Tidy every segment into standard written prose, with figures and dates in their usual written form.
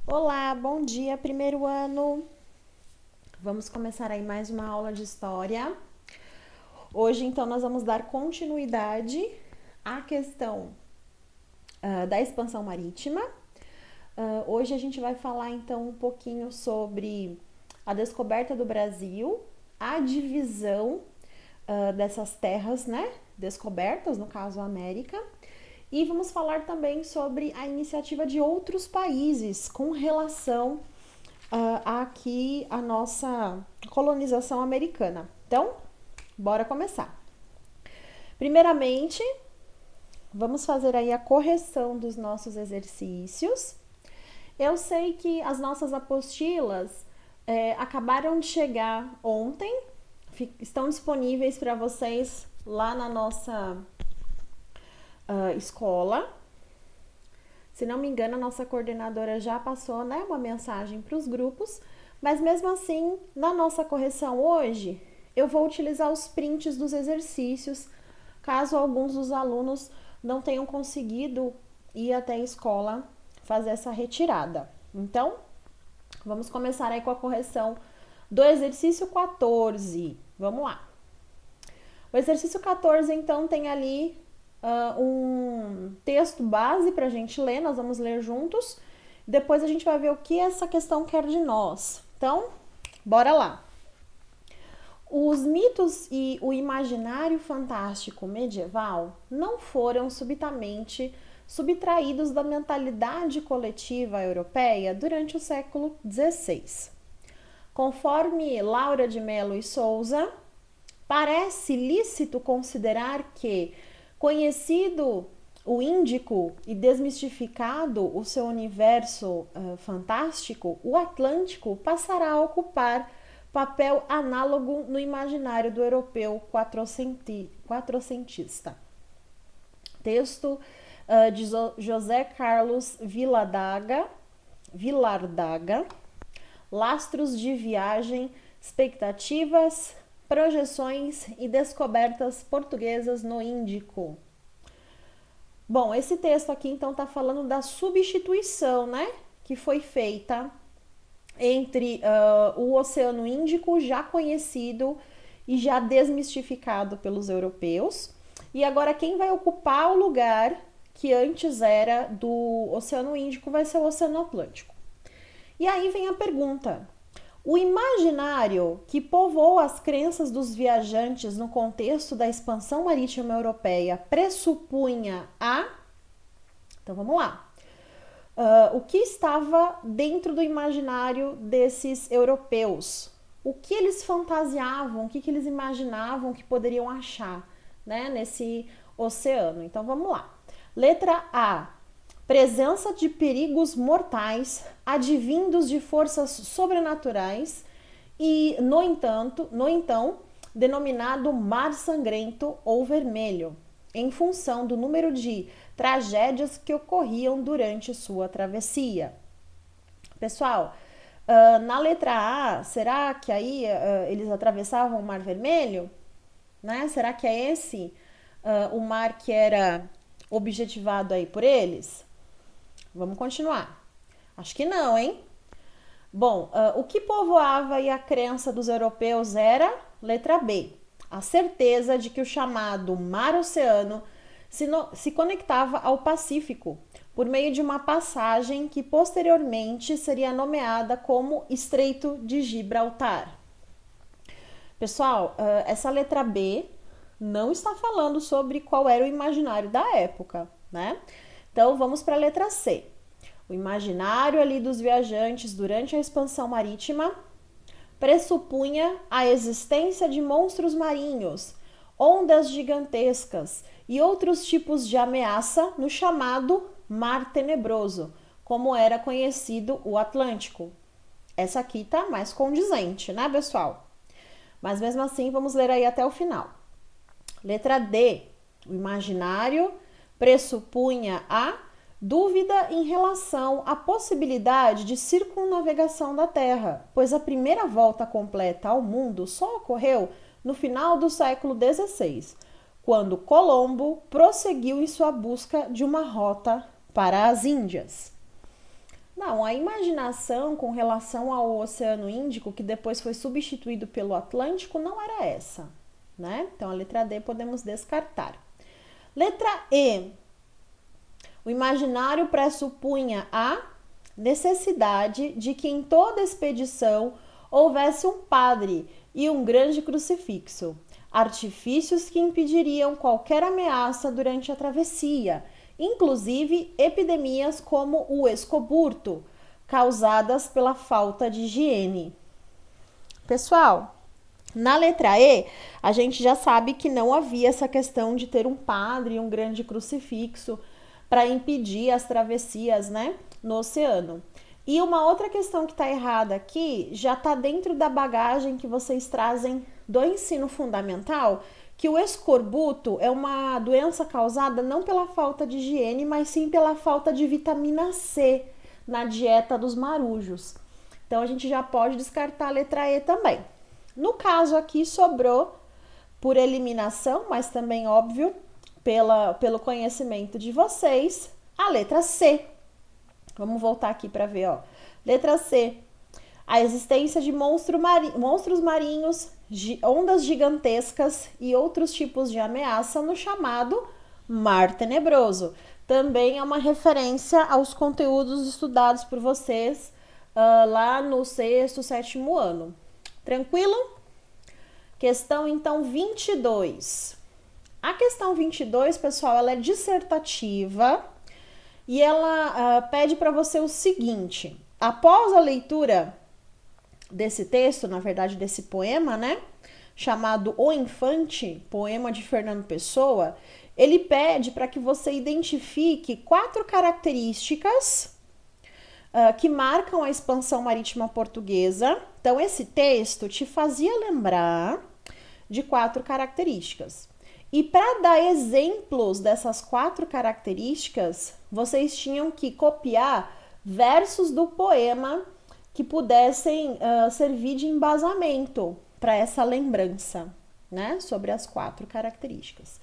Olá, bom dia, primeiro ano. Vamos começar aí mais uma aula de história. Hoje, então, nós vamos dar continuidade à questão da expansão marítima. Hoje a gente vai falar, então, um pouquinho sobre a descoberta do Brasil, a divisão dessas terras, né, descobertas, no caso a América. E vamos falar também sobre a iniciativa de outros países com relação aqui a nossa colonização americana. Então, bora começar. Primeiramente, vamos fazer aí a correção dos nossos exercícios. Eu sei que as nossas apostilas acabaram de chegar ontem, estão disponíveis para vocês lá na nossa escola. Se não me engano, a nossa coordenadora já passou, né, uma mensagem para os grupos, mas mesmo assim, na nossa correção hoje, eu vou utilizar os prints dos exercícios, caso alguns dos alunos não tenham conseguido ir até a escola fazer essa retirada. Então, vamos começar aí com a correção do exercício 14. Vamos lá. O exercício 14, então, tem ali um texto base para a gente ler, nós vamos ler juntos. Depois a gente vai ver o que essa questão quer de nós. Então, bora lá. Os mitos e o imaginário fantástico medieval não foram subitamente subtraídos da mentalidade coletiva europeia durante o século XVI. Conforme Laura de Mello e Souza, parece lícito considerar que, conhecido o Índico e desmistificado o seu universo fantástico, o Atlântico passará a ocupar papel análogo no imaginário do europeu quatrocentista. Texto de José Carlos Vilardaga, Lastros de Viagem, Expectativas, Projeções e Descobertas Portuguesas no Índico. Bom, esse texto aqui então está falando da substituição, né, que foi feita entre o Oceano Índico, já conhecido e já desmistificado pelos europeus, e agora quem vai ocupar o lugar que antes era do Oceano Índico vai ser o Oceano Atlântico. E aí vem a pergunta: o imaginário que povoou as crenças dos viajantes no contexto da expansão marítima europeia pressupunha a... Então vamos lá. O que estava dentro do imaginário desses europeus? O que eles fantasiavam, o que eles imaginavam que poderiam achar, né, nesse oceano? Então vamos lá. Letra A. Presença de perigos mortais advindos de forças sobrenaturais e, no então, denominado Mar Sangrento ou Vermelho, em função do número de tragédias que ocorriam durante sua travessia. Pessoal, na letra A, será que aí eles atravessavam o Mar Vermelho? Né? Será que é esse o mar que era objetivado aí por eles? Vamos continuar. Acho que não, hein? Bom, o que povoava e a crença dos europeus era, letra B, a certeza de que o chamado Mar-Oceano se conectava ao Pacífico por meio de uma passagem que posteriormente seria nomeada como Estreito de Gibraltar. Pessoal, essa letra B não está falando sobre qual era o imaginário da época, né? Então vamos para a letra C. O imaginário ali dos viajantes durante a expansão marítima pressupunha a existência de monstros marinhos, ondas gigantescas e outros tipos de ameaça no chamado Mar Tenebroso, como era conhecido o Atlântico. Essa aqui tá mais condizente, né, pessoal? Mas mesmo assim, vamos ler aí até o final. Letra D. O imaginário pressupunha a dúvida em relação à possibilidade de circunnavegação da Terra, pois a primeira volta completa ao mundo só ocorreu no final do século XVI, quando Colombo prosseguiu em sua busca de uma rota para as Índias. Não, a imaginação com relação ao Oceano Índico, que depois foi substituído pelo Atlântico, não era essa, né? Então a letra D podemos descartar. Letra E. O imaginário pressupunha a necessidade de que em toda expedição houvesse um padre e um grande crucifixo, artifícios que impediriam qualquer ameaça durante a travessia, inclusive epidemias como o escoburto, causadas pela falta de higiene. Pessoal, na letra E, a gente já sabe que não havia essa questão de ter um padre e um grande crucifixo para impedir as travessias, né, no oceano. E uma outra questão que está errada aqui, já está dentro da bagagem que vocês trazem do ensino fundamental, que o escorbuto é uma doença causada não pela falta de higiene, mas sim pela falta de vitamina C na dieta dos marujos. Então a gente já pode descartar a letra E também. No caso aqui sobrou, por eliminação, mas também óbvio, pelo conhecimento de vocês, a letra C. Vamos voltar aqui para ver, ó. Letra C. A existência de monstros marinhos, ondas gigantescas e outros tipos de ameaça no chamado Mar Tenebroso. Também é uma referência aos conteúdos estudados por vocês lá no 6º, 7º ano. Tranquilo? Questão, então, 22. A questão 22, pessoal, ela é dissertativa e ela pede para você o seguinte: após a leitura desse texto, na verdade desse poema, né, chamado O Infante, poema de Fernando Pessoa, ele pede para que você identifique 4 características que marcam a expansão marítima portuguesa. Então, esse texto te fazia lembrar de 4 características. E para dar exemplos dessas 4 características, vocês tinham que copiar versos do poema que pudessem servir de embasamento para essa lembrança, né, sobre as 4 características.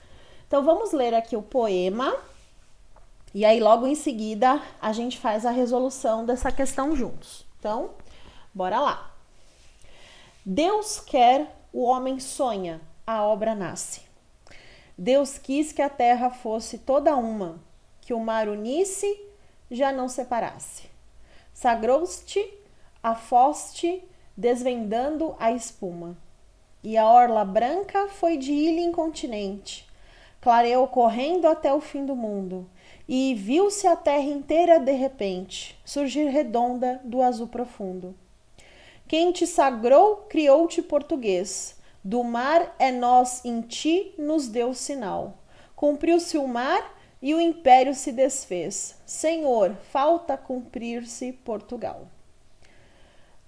Então, vamos ler aqui o poema e aí logo em seguida a gente faz a resolução dessa questão juntos. Então, bora lá. Deus quer, o homem sonha, a obra nasce. Deus quis que a terra fosse toda uma, que o mar unisse, já não separasse. Sagrou-te a foste, desvendando a espuma. E a orla branca foi de ilha em continente, clareou correndo até o fim do mundo, e viu-se a terra inteira de repente, surgir redonda do azul profundo. Quem te sagrou, criou-te português, do mar é nós em ti nos deu sinal. Cumpriu-se o mar e o império se desfez. Senhor, falta cumprir-se Portugal.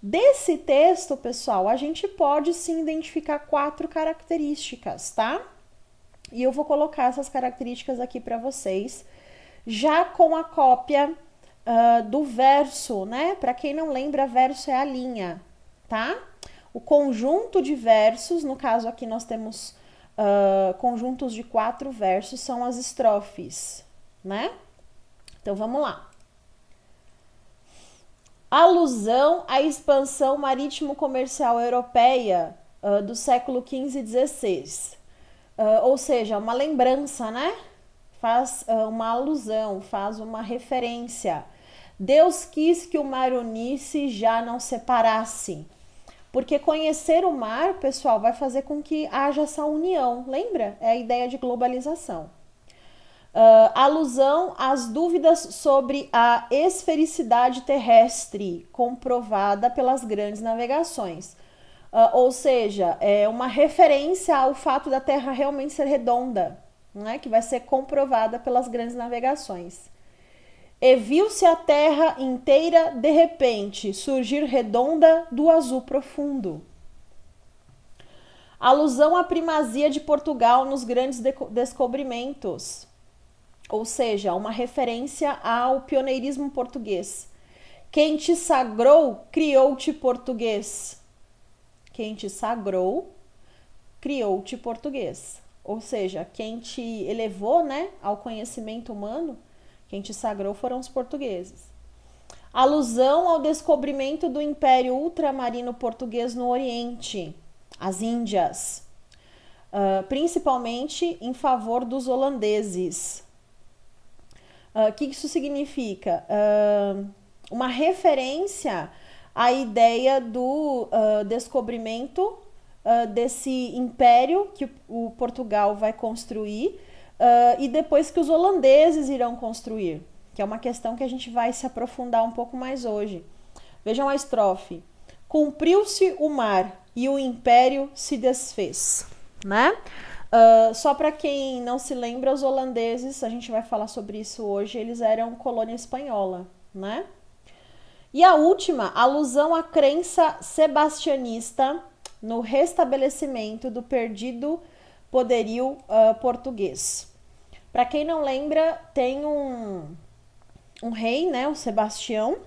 Desse texto, pessoal, a gente pode sim identificar 4 características, tá? E eu vou colocar essas características aqui para vocês, já com a cópia do verso, né? Para quem não lembra, verso é a linha, tá? O conjunto de versos, no caso aqui nós temos conjuntos de 4 versos, são as estrofes, né? Então vamos lá. Alusão à expansão marítimo-comercial europeia do século XV e XVI. Ou seja, uma lembrança, né? Faz uma alusão, faz uma referência. Deus quis que o mar unisse, já não separasse. Porque conhecer o mar, pessoal, vai fazer com que haja essa união. Lembra? É a ideia de globalização. Alusão às dúvidas sobre a esfericidade terrestre, comprovada pelas grandes navegações. Ou seja, é uma referência ao fato da Terra realmente ser redonda, né, que vai ser comprovada pelas grandes navegações. E viu-se a terra inteira de repente surgir redonda do azul profundo. Alusão à primazia de Portugal nos grandes descobrimentos, ou seja, uma referência ao pioneirismo português. Quem te sagrou, criou-te português. Quem te sagrou, criou-te português. Ou seja, quem te elevou, né, ao conhecimento humano, quem te sagrou foram os portugueses. alusão ao descobrimento do Império Ultramarino Português no Oriente, as Índias, principalmente em favor dos holandeses. O que isso significa? Uma referência à ideia do descobrimento desse império que o Portugal vai construir e depois que os holandeses irão construir, que é uma questão que a gente vai se aprofundar um pouco mais hoje. Vejam a estrofe. Cumpriu-se o mar e o império se desfez, né? Só para quem não se lembra, os holandeses, a gente vai falar sobre isso hoje, eles eram colônia espanhola, né? E a última, alusão à crença sebastianista no restabelecimento do perdido poderio português. Para quem não lembra, tem um rei, né, o Sebastião,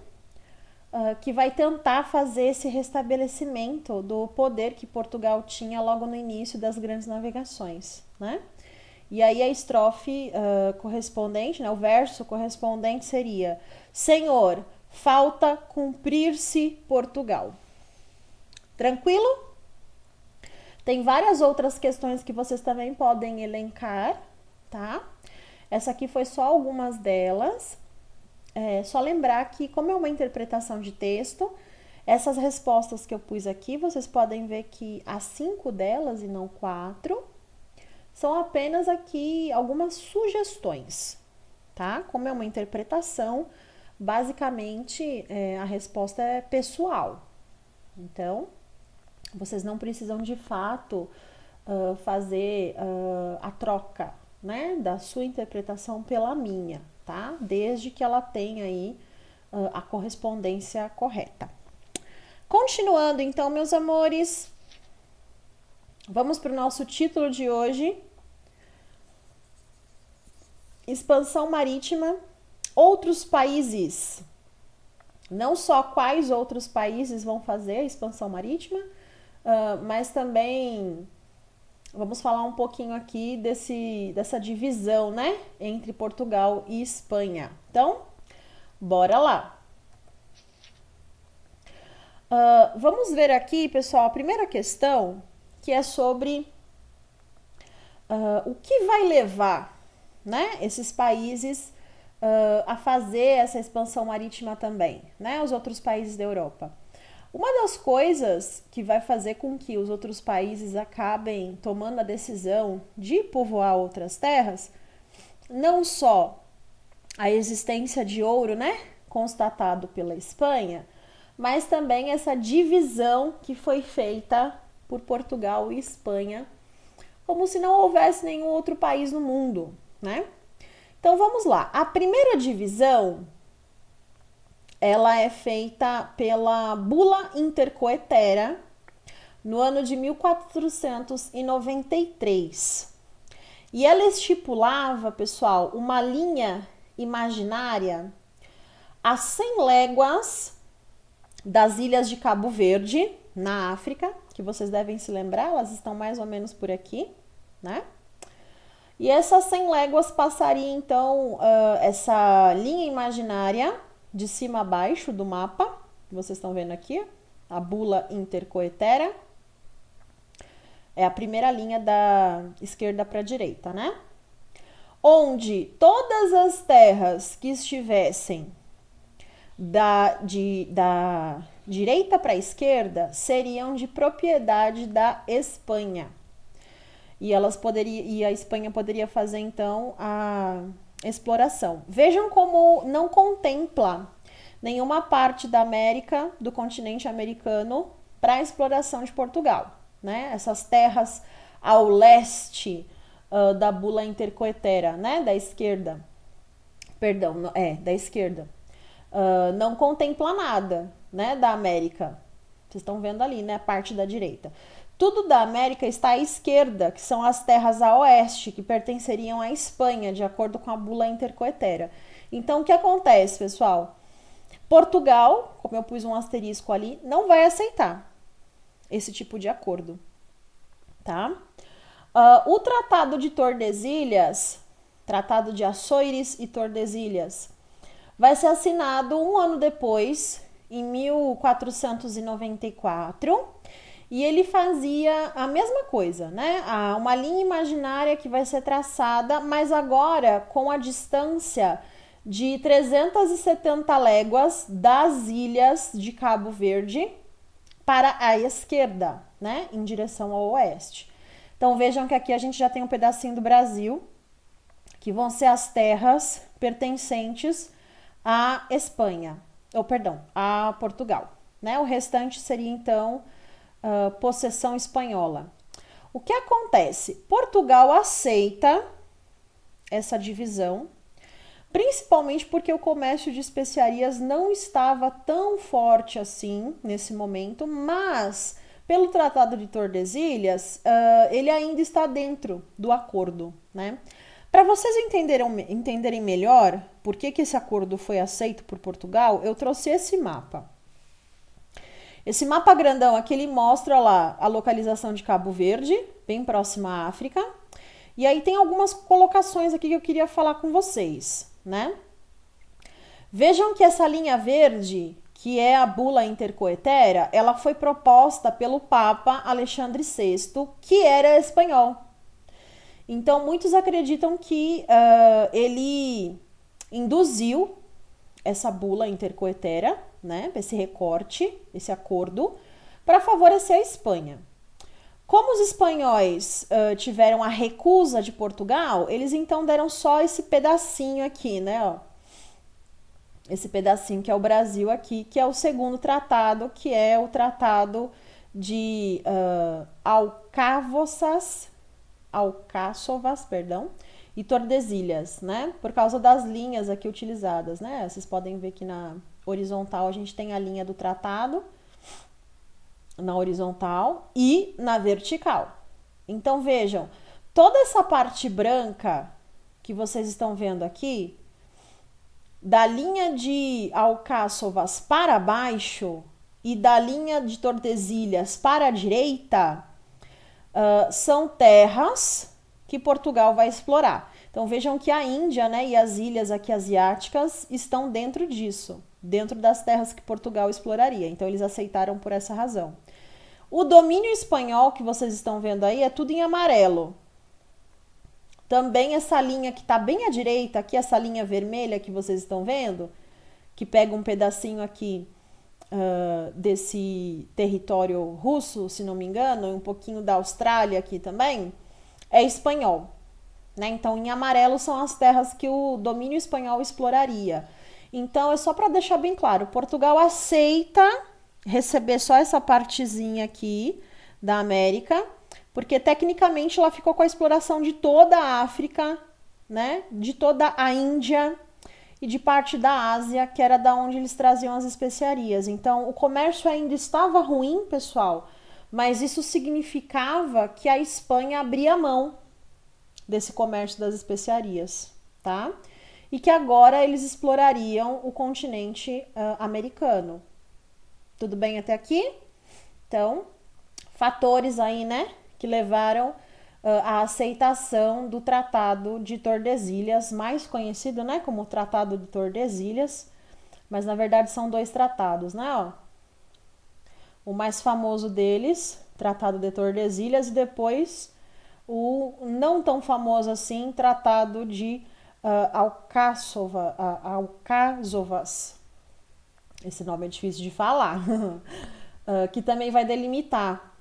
que vai tentar fazer esse restabelecimento do poder que Portugal tinha logo no início das grandes navegações, né? E aí a estrofe correspondente, né, o verso correspondente seria: Senhor, falta cumprir-se Portugal. Tranquilo? Tem várias outras questões que vocês também podem elencar, tá? Essa aqui foi só algumas delas. Só lembrar que, como é uma interpretação de texto, essas respostas que eu pus aqui, vocês podem ver que há 5 delas e não 4, são apenas aqui algumas sugestões, tá? Como é uma interpretação, basicamente a resposta é pessoal. Então, vocês não precisam de fato fazer a troca, né, da sua interpretação pela minha, tá? Desde que ela tenha aí a correspondência correta. Continuando então, meus amores, vamos para o nosso título de hoje. Expansão marítima, outros países. Não só quais outros países vão fazer a expansão marítima, mas também vamos falar um pouquinho aqui dessa divisão, né, entre Portugal e Espanha. Então, bora lá. Vamos ver aqui, pessoal, a primeira questão, que é sobre o que vai levar, né, esses países a fazer essa expansão marítima também, né, os outros países da Europa. Uma das coisas que vai fazer com que os outros países acabem tomando a decisão de povoar outras terras, não só a existência de ouro, né, constatado pela Espanha, mas também essa divisão que foi feita por Portugal e Espanha, como se não houvesse nenhum outro país no mundo, né? Então vamos lá. A primeira divisão, ela é feita pela Bula Intercoetera no ano de 1493. E ela estipulava, pessoal, uma linha imaginária a 100 léguas das ilhas de Cabo Verde, na África, que vocês devem se lembrar, elas estão mais ou menos por aqui, né? E essas 100 léguas passaria, então, essa linha imaginária de cima a baixo do mapa, que vocês estão vendo aqui, a Bula Intercoetera. É a primeira linha da esquerda para a direita, né? Onde todas as terras que estivessem da direita para a esquerda seriam de propriedade da Espanha. E a Espanha poderia fazer então a exploração. Vejam como não contempla nenhuma parte da América, do continente americano, para a exploração de Portugal, né? Essas terras ao leste da Bula Intercoetera, né? Da esquerda. Perdão, da esquerda. Não contempla nada, né? Da América. Vocês estão vendo ali, né? A parte da direita. Tudo da América está à esquerda, que são as terras a oeste, que pertenceriam à Espanha, de acordo com a Bula Intercoetera. Então, o que acontece, pessoal? Portugal, como eu pus um asterisco ali, não vai aceitar esse tipo de acordo, tá? O Tratado de Tordesilhas, Tratado de Açores e Tordesilhas, vai ser assinado um ano depois, em 1494, e ele fazia a mesma coisa, né? Uma linha imaginária que vai ser traçada, mas agora com a distância de 370 léguas das ilhas de Cabo Verde para a esquerda, né? Em direção ao oeste. Então vejam que aqui a gente já tem um pedacinho do Brasil, que vão ser as terras pertencentes à Espanha, ou perdão, a Portugal, né? O restante seria então possessão espanhola. O que acontece? Portugal aceita essa divisão, principalmente porque o comércio de especiarias não estava tão forte assim nesse momento, mas pelo Tratado de Tordesilhas, ele ainda está dentro do acordo, né? Para vocês entenderem melhor por que esse acordo foi aceito por Portugal, eu trouxe esse mapa. Esse mapa grandão aqui, ele mostra lá a localização de Cabo Verde, bem próxima à África. E aí tem algumas colocações aqui que eu queria falar com vocês, né? Vejam que essa linha verde, que é a bula intercoetera, ela foi proposta pelo Papa Alexandre VI, que era espanhol. Então, muitos acreditam que ele induziu essa bula intercoetera, né, esse recorte, esse acordo, para favorecer a Espanha. Como os espanhóis tiveram a recusa de Portugal, eles então deram só esse pedacinho aqui, né, ó. Esse pedacinho que é o Brasil aqui, que é o segundo tratado, que é o Tratado de Alcáçovas, e Tordesilhas, né? Por causa das linhas aqui utilizadas, né? Vocês podem ver que na horizontal a gente tem a linha do tratado, na horizontal e na vertical. Então vejam, toda essa parte branca que vocês estão vendo aqui, da linha de Alcáçovas para baixo e da linha de Tordesilhas para a direita, são terras que Portugal vai explorar. Então vejam que a Índia, né, e as ilhas aqui asiáticas estão dentro disso, dentro das terras que Portugal exploraria. Então eles aceitaram por essa razão. O domínio espanhol que vocês estão vendo aí é tudo em amarelo. Também essa linha que está bem à direita, aqui essa linha vermelha que vocês estão vendo, que pega um pedacinho aqui desse território russo, se não me engano, um pouquinho da Austrália aqui também, é espanhol, né? Então, em amarelo são as terras que o domínio espanhol exploraria. Então, é só para deixar bem claro, Portugal aceita receber só essa partezinha aqui da América, porque tecnicamente ela ficou com a exploração de toda a África, né? De toda a Índia e de parte da Ásia, que era da onde eles traziam as especiarias. Então, o comércio ainda estava ruim, pessoal, mas isso significava que a Espanha abria mão desse comércio das especiarias, tá? E que agora eles explorariam o continente americano. Tudo bem até aqui? Então, fatores aí, né, que levaram a aceitação do Tratado de Tordesilhas, mais conhecido, né, como Tratado de Tordesilhas, mas na verdade são dois tratados, né, ó. O mais famoso deles, Tratado de Tordesilhas, e depois o não tão famoso assim, Tratado de Alcáçovas. Esse nome é difícil de falar. Que também vai delimitar,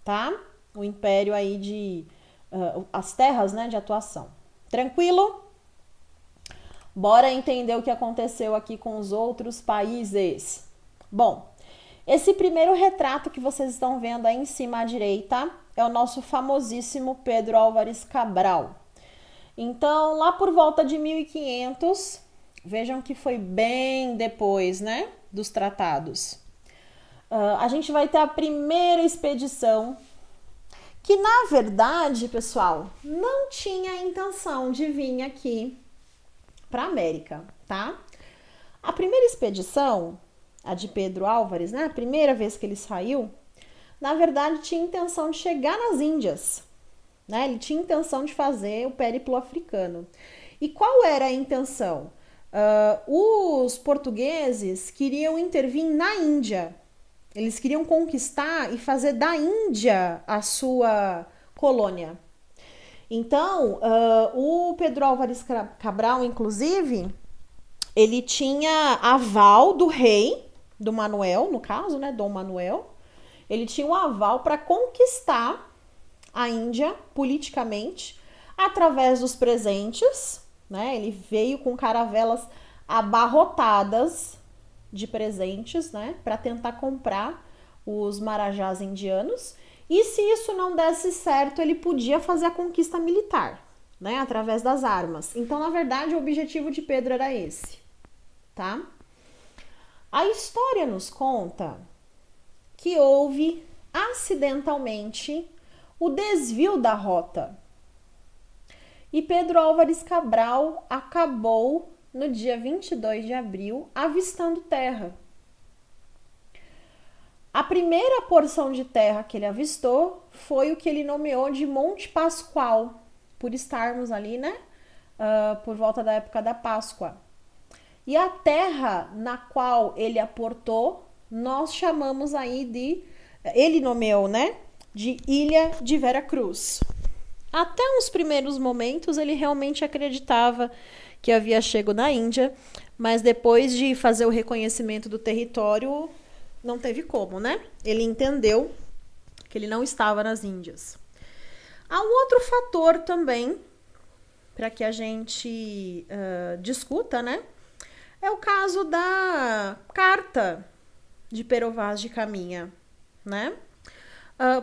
tá? O império aí de as terras, né, de atuação. Tranquilo? Bora entender o que aconteceu aqui com os outros países. Bom, esse primeiro retrato que vocês estão vendo aí em cima à direita é o nosso famosíssimo Pedro Álvares Cabral. Então, lá por volta de 1500, vejam que foi bem depois, né, dos tratados. A gente vai ter a primeira expedição que, na verdade, pessoal, não tinha a intenção de vir aqui para a América, tá? A primeira expedição, a de Pedro Álvares, né, a primeira vez que ele saiu, na verdade tinha intenção de chegar nas Índias, né? Ele tinha intenção de fazer o périplo africano. E qual era a intenção? Os portugueses queriam intervir na Índia. Eles queriam conquistar e fazer da Índia a sua colônia. Então, o Pedro Álvares Cabral, inclusive, ele tinha aval do rei, do Manuel, no caso, né, Dom Manuel. Ele tinha um aval para conquistar a Índia politicamente através dos presentes, né? Ele veio com caravelas abarrotadas de presentes, né, para tentar comprar os marajás indianos. E se isso não desse certo, ele podia fazer a conquista militar, né, através das armas. Então, na verdade, o objetivo de Pedro era esse, tá? A história nos conta que houve acidentalmente o desvio da rota. E Pedro Álvares Cabral acabou no dia 22 de abril avistando terra. A primeira porção de terra que ele avistou foi o que ele nomeou de Monte Pascoal, por estarmos ali, né, por volta da época da Páscoa. E a terra na qual ele aportou, nós chamamos aí de, ele nomeou, né, de Ilha de Vera Cruz. Até uns primeiros momentos ele realmente acreditava que havia chego na Índia, mas depois de fazer o reconhecimento do território, não teve como, né? Ele entendeu que ele não estava nas Índias. Há um outro fator também para que a gente discuta, né? É o caso da carta de Pero Vaz de Caminha, né?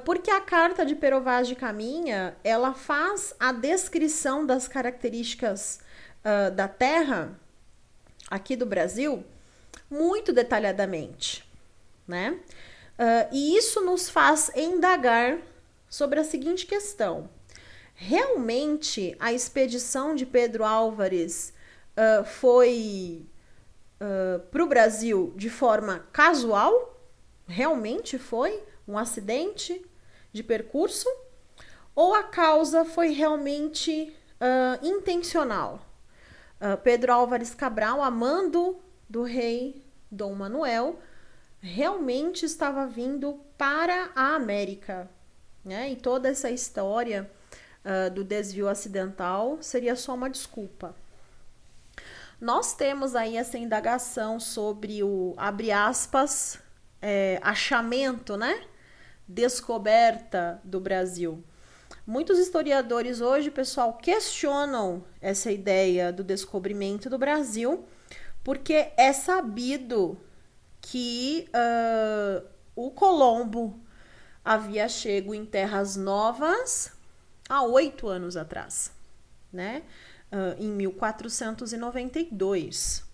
Porque a carta de Pero Vaz de Caminha, ela faz a descrição das características da terra aqui do Brasil muito detalhadamente, né? E isso nos faz indagar sobre a seguinte questão: realmente a expedição de Pedro Álvares foi para o Brasil de forma casual? Realmente foi um acidente de percurso? Ou a causa foi realmente intencional? Pedro Álvares Cabral, a mando do rei Dom Manuel, realmente estava vindo para a América, né? E toda essa história do desvio acidental seria só uma desculpa. Nós temos aí essa indagação sobre o, abre aspas, achamento, né? Descoberta do Brasil. Muitos historiadores hoje, pessoal, questionam essa ideia do descobrimento do Brasil, porque é sabido que o Colombo havia chego em terras novas há 8 anos atrás, né? Em 1492.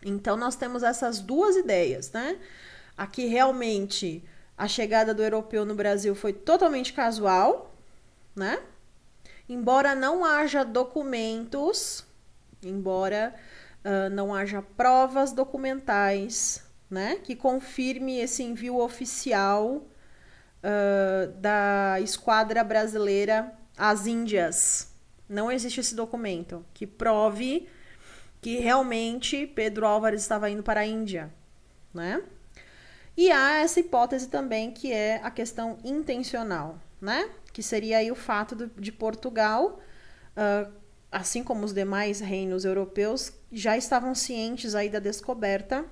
Então, nós temos essas duas ideias, né? Aqui, realmente, a chegada do europeu no Brasil foi totalmente casual, né? Embora não haja documentos, embora não haja provas documentais, né, que confirme esse envio oficial da esquadra brasileira às Índias. Não existe esse documento que prove que realmente Pedro Álvares estava indo para a Índia, né? E há essa hipótese também, que é a questão intencional, né? Que seria aí o fato de Portugal, assim como os demais reinos europeus, já estavam cientes aí da descoberta.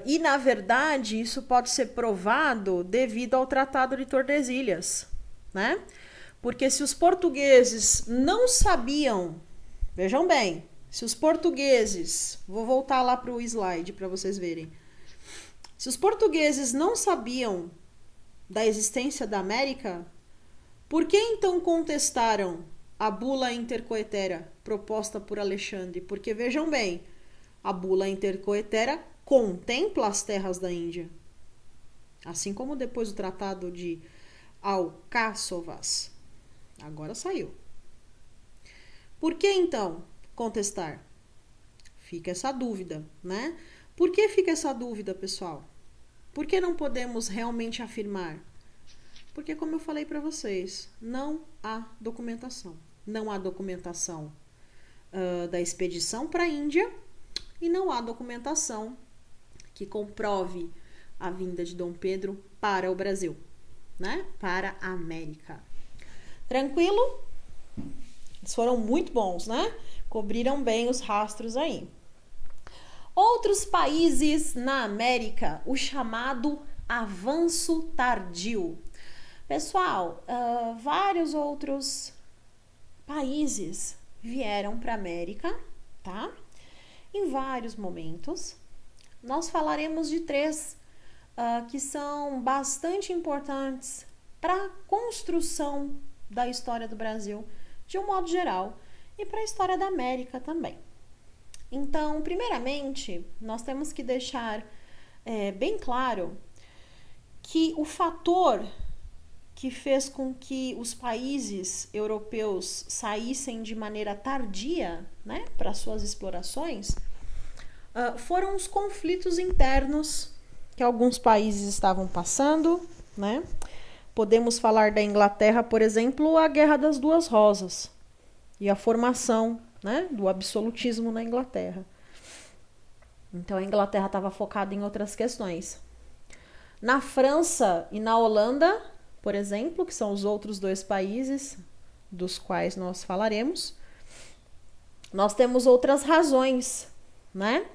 E, na verdade, isso pode ser provado devido ao Tratado de Tordesilhas, né? Porque se os portugueses não sabiam, vejam bem, se os portugueses, vou voltar lá para o slide para vocês verem, se os portugueses não sabiam da existência da América, por que então contestaram a bula intercoetera proposta por Alexandre? Porque, vejam bem, a bula intercoetera contempla as terras da Índia. Assim como depois do Tratado de Alcáçovas. Agora saiu. Por que então contestar? Fica essa dúvida, né? Por que fica essa dúvida, pessoal? Por que não podemos realmente afirmar? Porque, como eu falei para vocês, não há documentação. Não há documentação da expedição para a Índia e não há documentação que comprove a vinda de Dom Pedro para o Brasil, né? Para a América. Tranquilo? Eles foram muito bons, né? Cobriram bem os rastros aí. Outros países na América, o chamado avanço tardio. Pessoal, vários outros países vieram para a América, tá? Em vários momentos. Nós falaremos de 3 que são bastante importantes para a construção da história do Brasil, de um modo geral, e para a história da América também. Então, primeiramente, nós temos que deixar bem claro que o fator que fez com que os países europeus saíssem de maneira tardia, né, para suas explorações, foram os conflitos internos que alguns países estavam passando, né? Podemos falar da Inglaterra, por exemplo, a Guerra das Duas Rosas e a formação, né, do absolutismo na Inglaterra. Então a Inglaterra estava focada em outras questões. Na França e na Holanda, por exemplo, que são os outros 2 países dos quais nós falaremos, nós temos outras razões, né?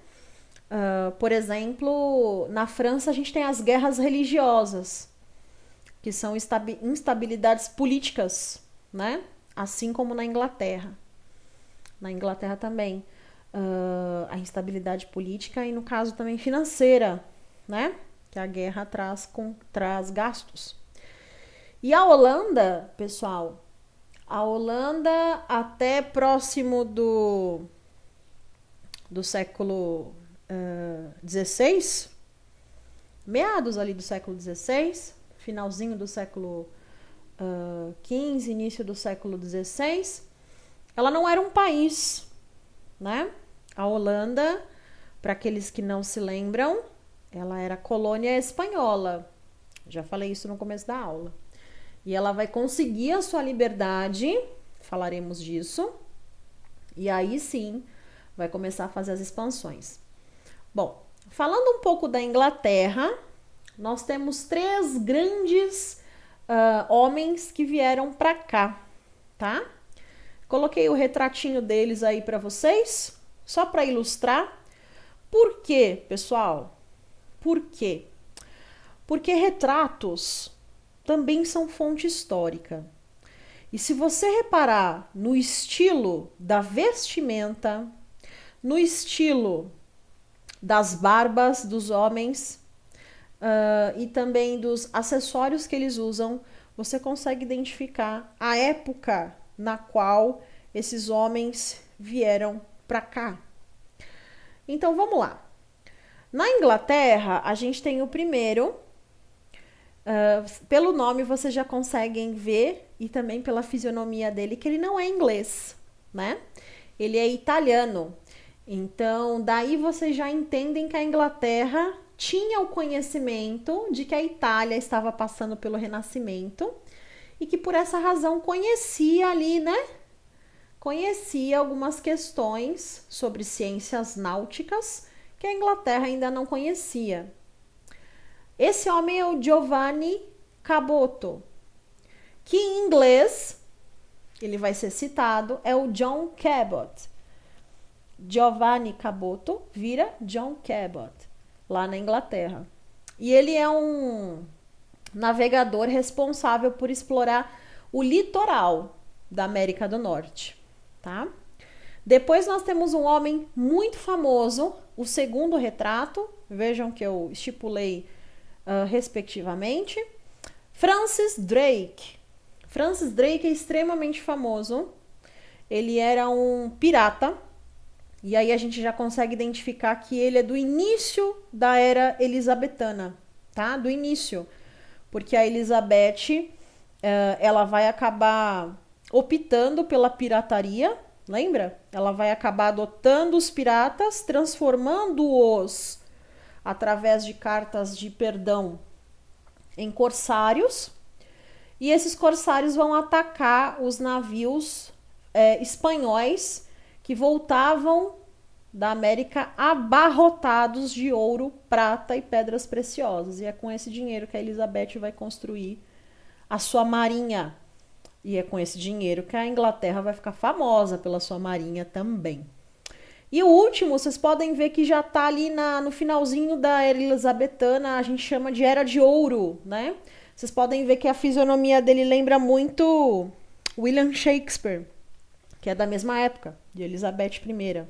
Por exemplo, na França a gente tem as guerras religiosas, que são instabilidades políticas, né? Assim como na Inglaterra. Na Inglaterra também a instabilidade política e, no caso, também financeira, né? Que a guerra traz gastos. E a Holanda, pessoal, a Holanda até próximo do século XVI, meados ali do século XVI, finalzinho do século XV, início do século XVI, ela não era um país, né? A Holanda, para aqueles que não se lembram, ela era colônia espanhola. Já falei isso no começo da aula. E ela vai conseguir a sua liberdade, falaremos disso, e aí sim vai começar a fazer as expansões. Bom, falando um pouco da Inglaterra, nós temos 3 grandes homens que vieram para cá, tá? Coloquei o retratinho deles aí para vocês, só para ilustrar. Por quê, pessoal? Por quê? Porque retratos também são fonte histórica. E se você reparar no estilo da vestimenta, no estilo das barbas dos homens e também dos acessórios que eles usam, você consegue identificar a época na qual esses homens vieram para cá. Então vamos lá. Na Inglaterra, a gente tem o primeiro. Pelo nome vocês já conseguem ver, e também pela fisionomia dele, que ele não é inglês, né? Ele é italiano. Então, daí vocês já entendem que a Inglaterra tinha o conhecimento de que a Itália estava passando pelo Renascimento e que por essa razão conhecia ali, né? Conhecia algumas questões sobre ciências náuticas que a Inglaterra ainda não conhecia. Esse homem é o Giovanni Caboto, que em inglês, ele vai ser citado, é o John Cabot. Giovanni Caboto vira John Cabot, lá na Inglaterra. E ele é um navegador responsável por explorar o litoral da América do Norte, tá? Depois nós temos um homem muito famoso, o segundo retrato, vejam que eu estipulei respectivamente, Francis Drake. Francis Drake é extremamente famoso. Ele era um pirata. E aí a gente já consegue identificar que ele é do início da era elisabetana, tá? Do início. Porque a Elizabeth, ela vai acabar optando pela pirataria, lembra? Ela vai acabar adotando os piratas, transformando-os através de cartas de perdão em corsários, e esses corsários vão atacar os navios espanhóis que voltavam da América abarrotados de ouro, prata e pedras preciosas. E é com esse dinheiro que a Elizabeth vai construir a sua marinha. E é com esse dinheiro que a Inglaterra vai ficar famosa pela sua marinha também. E o último, vocês podem ver que já tá ali no finalzinho da era elizabetana, a gente chama de Era de Ouro, né? Vocês podem ver que a fisionomia dele lembra muito William Shakespeare, que é da mesma época, de Elizabeth I.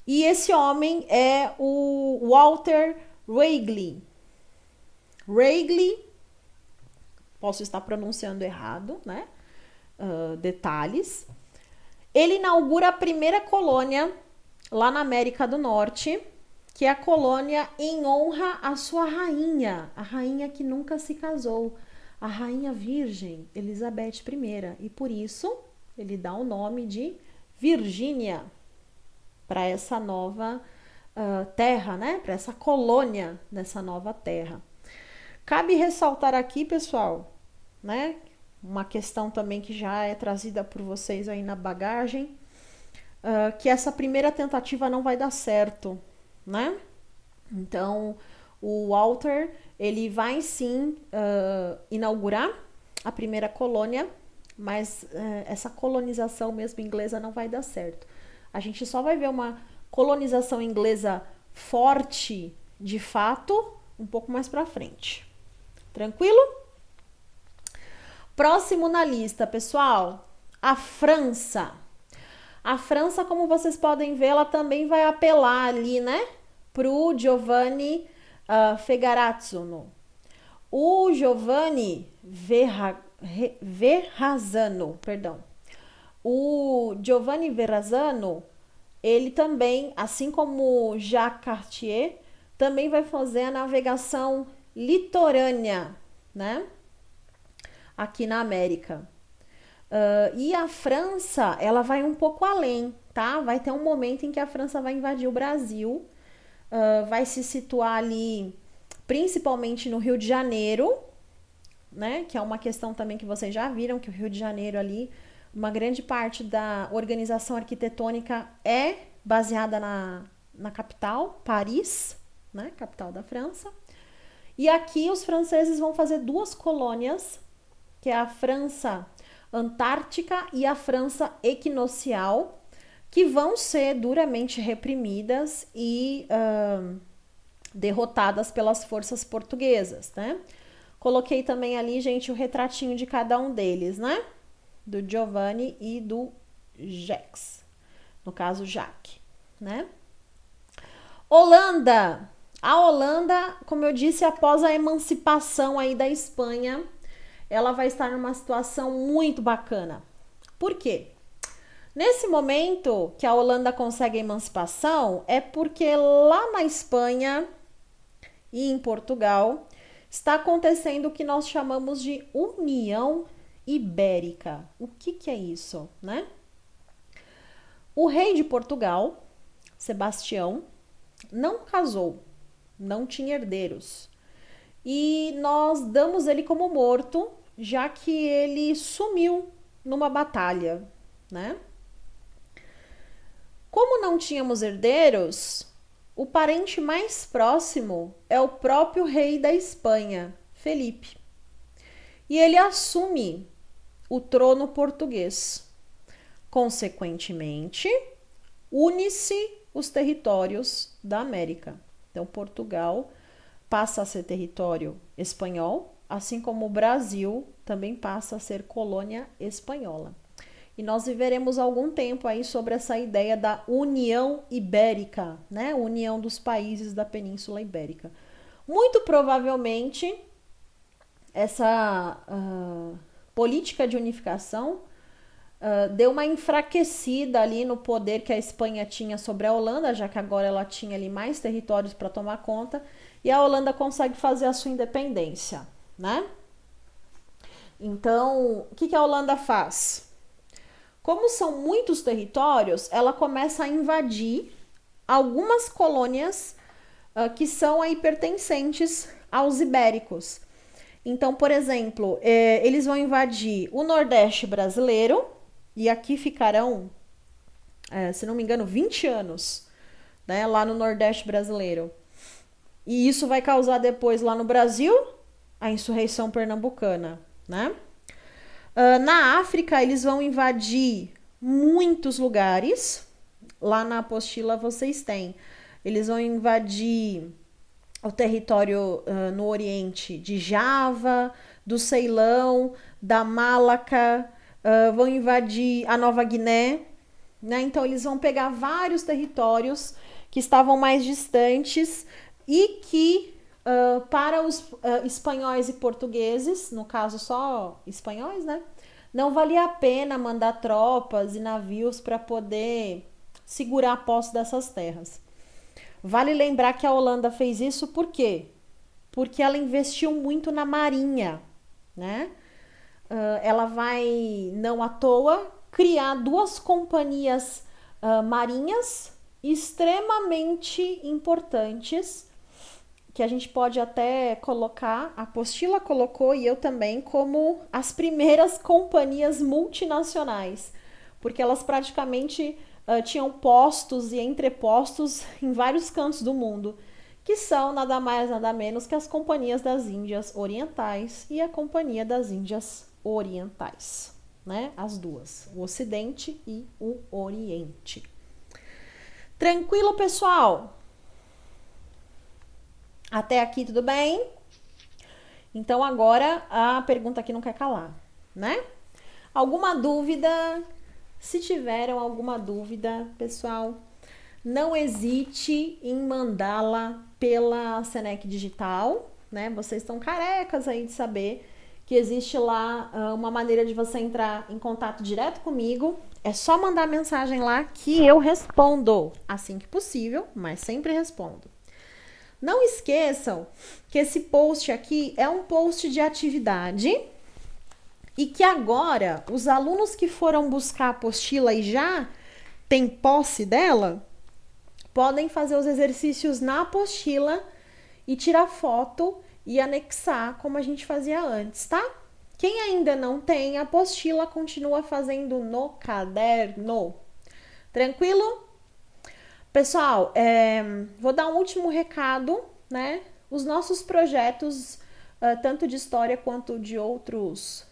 E esse homem é o Walter Raleigh. Raleigh, posso estar pronunciando errado, né? Detalhes. Ele inaugura a primeira colônia lá na América do Norte, que é a colônia em honra à sua rainha, a rainha que nunca se casou, a rainha virgem, Elizabeth I. E por isso ele dá o nome de Virgínia para essa nova terra, né? Para essa colônia dessa nova terra. Cabe ressaltar aqui, pessoal, né? Uma questão também que já é trazida por vocês aí na bagagem, que essa primeira tentativa não vai dar certo, né? Então, o Walter, ele vai sim inaugurar a primeira colônia, mas essa colonização mesmo inglesa não vai dar certo. A gente só vai ver uma colonização inglesa forte, de fato, um pouco mais pra frente. Tranquilo? Próximo na lista, pessoal, a França. A França, como vocês podem ver, ela também vai apelar ali, né, pro Giovanni Verrazzano. O Giovanni Verrazzano, perdão. O Giovanni Verrazzano, ele também, assim como Jacques Cartier, também vai fazer a navegação litorânea, né, aqui na América. E a França, ela vai um pouco além, tá? Vai ter um momento em que a França vai invadir o Brasil, vai se situar ali, principalmente no Rio de Janeiro, né? Que é uma questão também que vocês já viram, que o Rio de Janeiro ali, uma grande parte da organização arquitetônica é baseada na capital, Paris, né? Capital da França. E aqui os franceses vão fazer duas colônias, que é a França Antártica e a França Equinocial, que vão ser duramente reprimidas e derrotadas pelas forças portuguesas, né? Coloquei também ali, gente, o retratinho de cada um deles, né? Do Giovanni e do Jacques, no caso Jacques, né? Holanda. A Holanda, como eu disse, após a emancipação aí da Espanha, ela vai estar numa situação muito bacana. Por quê? Nesse momento que a Holanda consegue a emancipação, é porque lá na Espanha e em Portugal está acontecendo o que nós chamamos de União Ibérica. O que é isso, né? O rei de Portugal, Sebastião, não casou, não tinha herdeiros. E nós damos ele como morto, já que ele sumiu numa batalha, né? Como não tínhamos herdeiros, o parente mais próximo é o próprio rei da Espanha, Felipe. E ele assume o trono português. Consequentemente, une-se os territórios da América. Então, Portugal passa a ser território espanhol, assim como o Brasil também passa a ser colônia espanhola. E nós viveremos algum tempo aí sobre essa ideia da União Ibérica, né? União dos países da Península Ibérica. Muito provavelmente, essa política de unificação deu uma enfraquecida ali no poder que a Espanha tinha sobre a Holanda, já que agora ela tinha ali mais territórios para tomar conta, e a Holanda consegue fazer a sua independência, né? Então, o que a Holanda faz? Como são muitos territórios, ela começa a invadir algumas colônias que são aí pertencentes aos ibéricos. Então, por exemplo, eles vão invadir o Nordeste brasileiro, e aqui ficarão se não me engano, 20 anos, né, lá no Nordeste brasileiro. E isso vai causar depois lá no Brasil a insurreição pernambucana, né? Na África, eles vão invadir muitos lugares. Lá na apostila vocês têm. Eles vão invadir o território no Oriente de Java, do Ceilão, da Malaca, vão invadir a Nova Guiné, né? Então eles vão pegar vários territórios que estavam mais distantes e que para os espanhóis e portugueses, no caso só espanhóis, né? Não valia a pena mandar tropas e navios para poder segurar a posse dessas terras. Vale lembrar que a Holanda fez isso por quê? Porque ela investiu muito na marinha, né? Ela vai, não à toa, criar 2 companhias marinhas extremamente importantes, que a gente pode até colocar, a apostila colocou e eu também, como as primeiras companhias multinacionais, porque elas praticamente tinham postos e entrepostos em vários cantos do mundo, que são nada mais nada menos que as companhias das Índias Orientais e a Companhia das Índias Orientais, né? As duas, o Ocidente e o Oriente. Tranquilo, pessoal? Até aqui tudo bem? Então agora a pergunta que não quer calar, né? Alguma dúvida? Se tiveram alguma dúvida, pessoal, não hesite em mandá-la pela Senec Digital, né? Vocês estão carecas aí de saber que existe lá uma maneira de você entrar em contato direto comigo. É só mandar mensagem lá que eu respondo assim que possível, mas sempre respondo. Não esqueçam que esse post aqui é um post de atividade e que agora os alunos que foram buscar a apostila e já têm posse dela, podem fazer os exercícios na apostila e tirar foto e anexar como a gente fazia antes, tá? Quem ainda não tem a apostila, continua fazendo no caderno. Tranquilo? Pessoal, vou dar um último recado, né? Os nossos projetos, tanto de história quanto de outras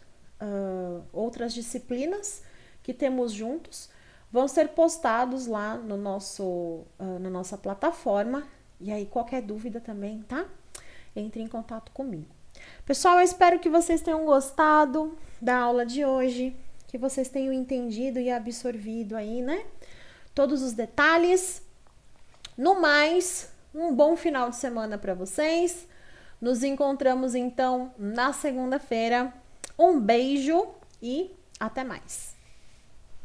disciplinas que temos juntos, vão ser postados lá no na nossa plataforma. E aí, qualquer dúvida também, tá? Entre em contato comigo. Pessoal, eu espero que vocês tenham gostado da aula de hoje, que vocês tenham entendido e absorvido aí, né? Todos os detalhes. No mais, um bom final de semana para vocês. Nos encontramos então na segunda-feira. Um beijo e até mais.